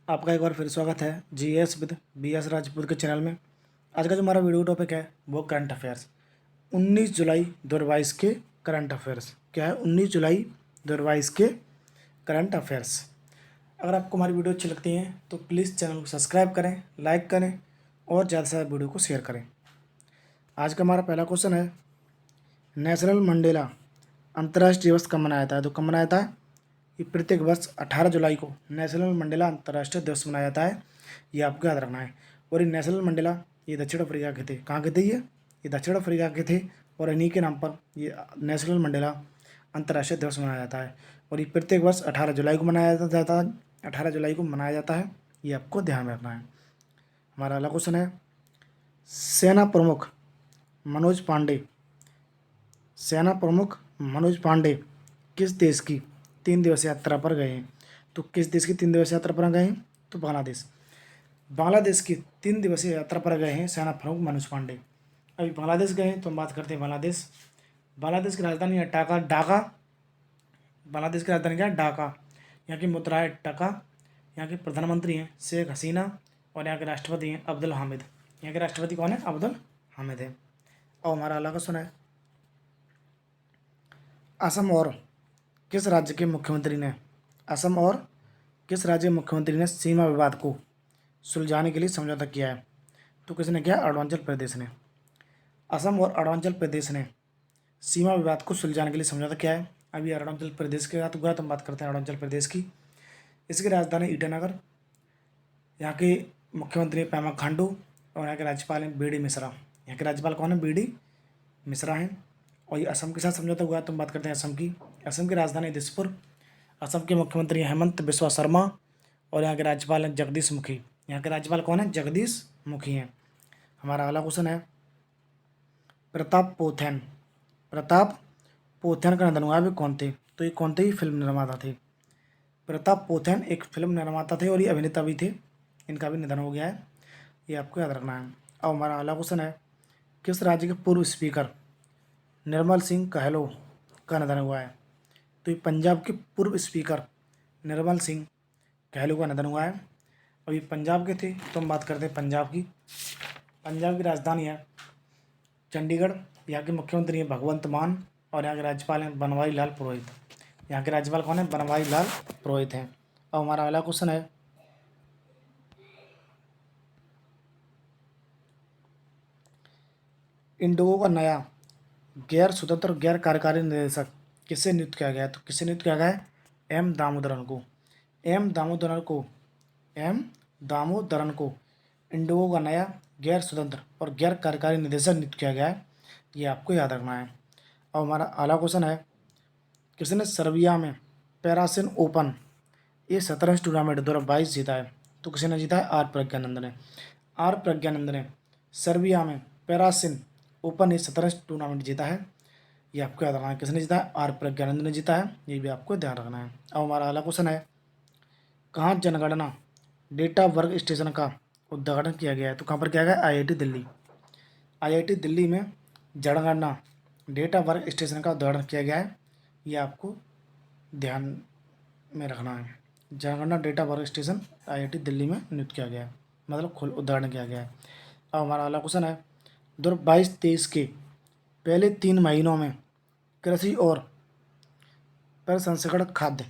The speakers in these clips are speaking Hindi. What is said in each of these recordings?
आपका एक बार फिर स्वागत है जीएस विद बीएस राजपूत के चैनल में। आज का जो हमारा वीडियो टॉपिक है वो करंट अफेयर्स 19 जुलाई 2022 के करंट अफेयर्स। क्या है? 19 जुलाई 2022 के करंट अफेयर्स। अगर आपको हमारी वीडियो अच्छी लगती है तो प्लीज़ चैनल को सब्सक्राइब करें, लाइक करें और ज़्यादा से ज़्यादा वीडियो को शेयर करें। आज का हमारा पहला क्वेश्चन है, नेशनल मंडेला अंतर्राष्ट्रीय दिवस कब मनाया जाता है? तो कब मनाया जाता है? ये प्रत्येक वर्ष 18 जुलाई को नेशनल मंडेला अंतर्राष्ट्रीय दिवस मनाया जाता है। ये आपको याद रखना है। और ये नेशनल मंडेला ये दक्षिण अफ्रीका के थे। कहाँ के थे ये दक्षिण अफ्रीका के थे। और इन्हीं के नाम पर ये नेशनल मंडेला अंतर्राष्ट्रीय दिवस मनाया जाता है। और ये प्रत्येक वर्ष 18 जुलाई को मनाया जाता है। 18 जुलाई को मनाया जाता है, ये आपको ध्यान में रखना है। हमारा अगला क्वेश्चन है, सेना प्रमुख मनोज पांडे किस देश की 3 दिवसीय यात्रा पर गए हैं? तो किस देश की 3 दिवसीय यात्रा पर गए हैं? तो बांग्लादेश की 3 दिवसीय यात्रा पर गए हैं सेना प्रमुख मनोज पांडे। अभी बांग्लादेश गए हैं तो हम बात करते हैं बांग्लादेश की राजधानी है ढाका। बांग्लादेश की राजधानी क्या है? ढाका। यहाँ की मुद्रा है टका। यहाँ के प्रधानमंत्री हैं शेख हसीना और यहाँ के राष्ट्रपति हैं अब्दुल हामिद। यहाँ के राष्ट्रपति कौन है? अब्दुल हामिद है। और हमारा अगला क्वेश्चन है, असम और किस राज्य के मुख्यमंत्री ने सीमा विवाद को सुलझाने के लिए समझौता किया है? तो किसने किया? अरुणाचल प्रदेश ने। असम और अरुणाचल प्रदेश ने सीमा विवाद को सुलझाने के लिए समझौता किया है। अभी अरुणाचल प्रदेश के साथ हुआ तो हम बात करते हैं अरुणाचल प्रदेश की। इसकी राजधानी ईटानगर। यहाँ के मुख्यमंत्री पेमा खांडू और यहाँ के राज्यपाल हैं बी डी मिश्रा। यहाँ के राज्यपाल कौन है? बी डी मिश्रा हैं। और ये असम के साथ समझौता हुआ तो हम बात करते हैं असम की राजधानी दिसपुर। असम के मुख्यमंत्री हेमंत बिस्वा शर्मा और यहाँ के राज्यपाल हैं जगदीश मुखी। यहाँ के राज्यपाल कौन है? जगदीश मुखी हैं। हमारा अगला क्वेश्चन है, प्रताप पोथन का निधन हुआ है, कौन थे? तो ये कौन थे? ये फिल्म निर्माता थे। प्रताप पोथन एक फिल्म निर्माता थे और ये अभिनेता भी थे। इनका भी निधन हो गया है, ये आपको याद रखना है। और हमारा अगला क्वेश्चन है, किस राज्य के पूर्व स्पीकर निर्मल सिंह कहलो का निधन हुआ है? तो ये पंजाब के पूर्व स्पीकर निर्मल सिंह कहलो का निधन हुआ है। अभी पंजाब के थे तो हम बात करते हैं पंजाब की राजधानी है चंडीगढ़। यहाँ के मुख्यमंत्री हैं भगवंत मान और यहाँ के राज्यपाल हैं बनवारी लाल पुरोहित। यहाँ के राज्यपाल कौन है? बनवारी लाल पुरोहित हैं। और हमारा अगला क्वेश्चन है, इंडिगो का नया गैर स्वतंत्र गैर कार्यकारी निदेशक किससे नियुक्त किया गया है? तो किससे नियुक्त किया गया है? एम दामोदरन को इंडिगो का नया गैर स्वतंत्र और गैर कार्यकारी निदेशक नियुक्त किया गया है, ये आपको याद रखना है। और हमारा अगला क्वेश्चन है, किसने सर्बिया में पैरासिन ओपन ये 17 टूर्नामेंट 2022 जीता है? तो किसने जीता है? आर प्रज्ञानंद ने सर्बिया में पैरासिन ओपन ये 17 टूर्नामेंट जीता है, ये आपको याद रखना है। किसने जीता है? आर प्रज्ञानंद ने जीता है, ये भी आपको ध्यान रखना है। अब हमारा अगला क्वेश्चन है, कहाँ जनगणना डेटा वर्क स्टेशन का उद्घाटन किया गया है? तो कहाँ पर किया गया? आईआईटी दिल्ली में जनगणना डेटा वर्क स्टेशन का उद्घाटन किया गया है, ये आपको ध्यान में रखना है। जनगणना data work station IIT Delhi में नियुक्त किया गया है, मतलब उद्घाटन किया गया है। अब हमारा अगला क्वेश्चन है, 2022-23 के पहले 3 महीनों में कृषि और प्रसंस्करण खाद्य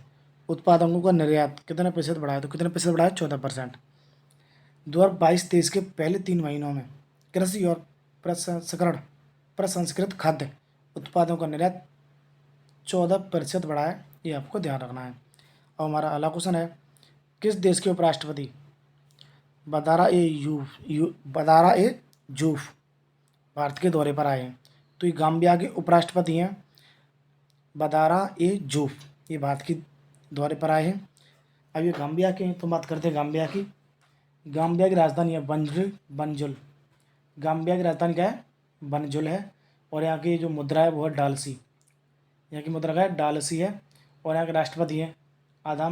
उत्पादों का निर्यात कितने प्रतिशत बढ़ा है? तो कितने प्रतिशत बढ़ा है? 14%। 2022-23 के पहले 3 महीनों में कृषि और प्रसंस्कृत खाद्य उत्पादों का निर्यात 14% बढ़ा है, ये आपको ध्यान रखना है। और हमारा अगला क्वेश्चन है, किस देश के उपराष्ट्रपति बदारा ए जूफ भारत के दौरे पर आए हैं? तो ये गाम्बिया के उपराष्ट्रपति हैं बदारा ए जूफ, ये भारत के दौरे पर आए हैं। अब ये गाम्बिया के हैं तो बात करते हैं गाम्बिया की राजधानी है बनजुल। गाम्बिया की राजधानी क्या है? बनजुल है। और यहाँ की जो मुद्रा है वो है डालसी। यहाँ की मुद्रा क्या है? डालसी है। और यहाँ के राष्ट्रपति हैं अदमा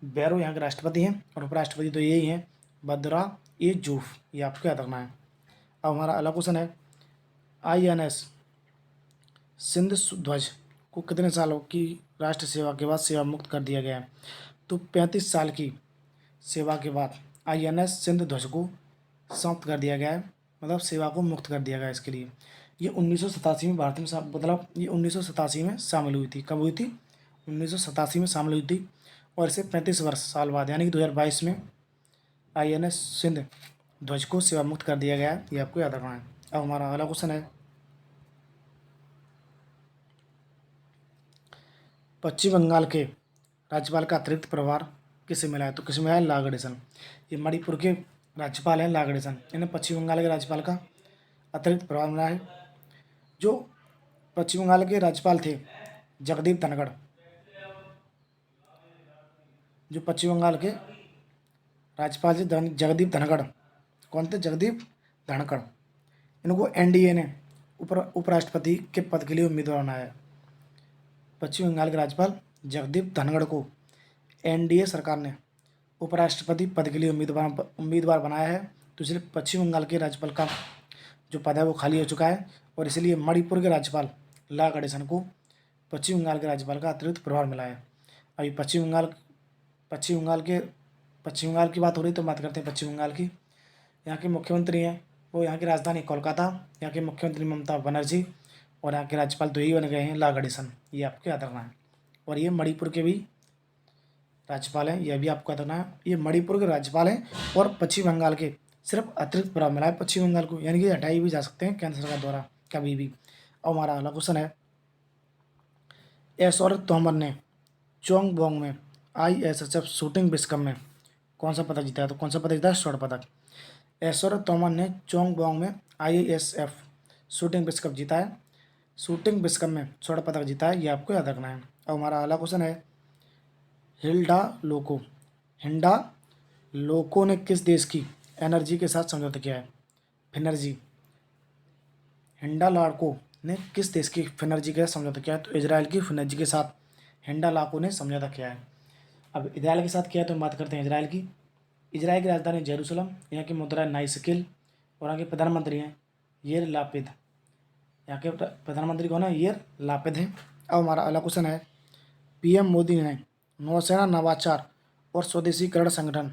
बैरो यहाँ के राष्ट्रपति हैं। और उपराष्ट्रपति तो यही हैं बदरा ए जूफ, ये आपको याद रखना है। अब हमारा अगला क्वेश्चन है, INS सिंध ध्वज को कितने सालों की राष्ट्र सेवा के बाद सेवा मुक्त कर दिया गया है? तो 35 साल की सेवा के बाद INS सिंध ध्वज को समाप्त कर दिया गया है, मतलब सेवा को मुक्त कर दिया गया है इसके लिए। ये 1987 में भारत में मतलब ये 1987 में शामिल हुई थी। कब हुई थी? 1987 में शामिल हुई थी। और इसे 35 वर्ष साल बाद यानी कि 2022 में INS सिंध ध्वज को सेवा मुक्त कर दिया गया है। ये आपको याद रखना है। अब हमारा अगला क्वेश्चन है, पश्चिम बंगाल के राज्यपाल का अतिरिक्त प्रभार किसे मिला है? तो किसे मिला है? ला गणेशन। ये मणिपुर के राज्यपाल हैं ला गणेशन, इन्हें पश्चिम बंगाल के राज्यपाल का अतिरिक्त प्रभार मिला है। जो पश्चिम बंगाल के राज्यपाल थे जगदीप धनखड़, जो पश्चिम बंगाल के राज्यपाल थे जगदीप धनखड़, कौन थे? जगदीप धनखड़। इनको NDA ने उपराष्ट्रपति के पद के लिए उम्मीदवार बनाया है। पश्चिम बंगाल के राज्यपाल जगदीप धनखड़ को NDA सरकार ने उपराष्ट्रपति पद के लिए उम्मीदवार बनाया है। तो इसलिए पश्चिम बंगाल के राज्यपाल का जो पद है वो खाली हो चुका है, और इसलिए मणिपुर के राज्यपाल ला गणेशन को पश्चिम बंगाल के राज्यपाल का अतिरिक्त प्रभार मिला है। अभी पश्चिम बंगाल की बात हो रही, तो बात करते हैं पश्चिम बंगाल की। यहाँ के मुख्यमंत्री हैं वो, यहाँ की राजधानी कोलकाता, यहाँ के मुख्यमंत्री ममता बनर्जी, और यहाँ के राज्यपाल तो यही बन गए हैं ला गणेशन। ये आपको याद रखना है। और ये मणिपुर के भी राज्यपाल हैं, यह भी आपको याद रखना है। ये मणिपुर के राज्यपाल हैं और पश्चिम बंगाल के सिर्फ अतिरिक्त प्रभाव मिला है पश्चिम बंगाल को, यानी कि हटाई भी जा सकते हैं केंद्र सरकार द्वारा कभी भी। और हमारा अगला क्वेश्चन है, ऐश्वर्य तोमर ने चोंग बोंग में ISSF शूटिंग विश्व कप में कौन सा पदक जीता है? तो कौन सा पदक जीता है? स्वर्ण पदक। ऐश्वर्य तोमर ने चोंग बोंग में ISSF शूटिंग विश्व कप जीता है, शूटिंग विश्व कप में स्वर्ण पदक जीता है। ये आपको याद रखना है। और हमारा अगला क्वेश्चन है, हिंडा लोको ने किस देश की एनर्जी के साथ समझौता किया है? फिनर्जी। हिंडा लाको ने किस देश की फिनर्जी के साथ समझौता किया है? तो इजराइल की फिनर्जी के साथ हिंडा लाको ने समझौता किया है। अब इजराइल के साथ किया तो हम बात करते हैं इजराइल की। इजराइल की राजधानी जेरूसलम, यहाँ की मुद्रा है नाइस्किल, और यहाँ के प्रधानमंत्री हैं येर लापिद। यहाँ के प्रधानमंत्री कौन है? येर लापिद हैं। अब हमारा अगला क्वेश्चन है, PM मोदी ने नौसेना नवाचार और स्वदेशीकरण संगठन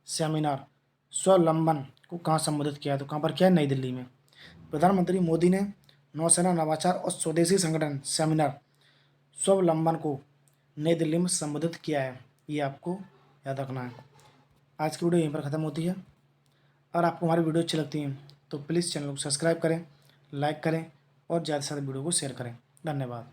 सेमिनार स्वावलंबन को कहाँ संबोधित किया है? तो कहाँ पर किया है? नई दिल्ली में। प्रधानमंत्री मोदी ने नौसेना नवाचार और स्वदेशी संगठन सेमिनार स्वावलंबन को नई दिल्ली में संबोधित किया है। ये आपको याद रखना है। आज की वीडियो यहीं पर ख़त्म होती है। अगर आपको हमारी वीडियो अच्छी लगती है तो प्लीज़ चैनल को सब्सक्राइब करें, लाइक करें और ज़्यादा से ज़्यादा वीडियो को शेयर करें। धन्यवाद।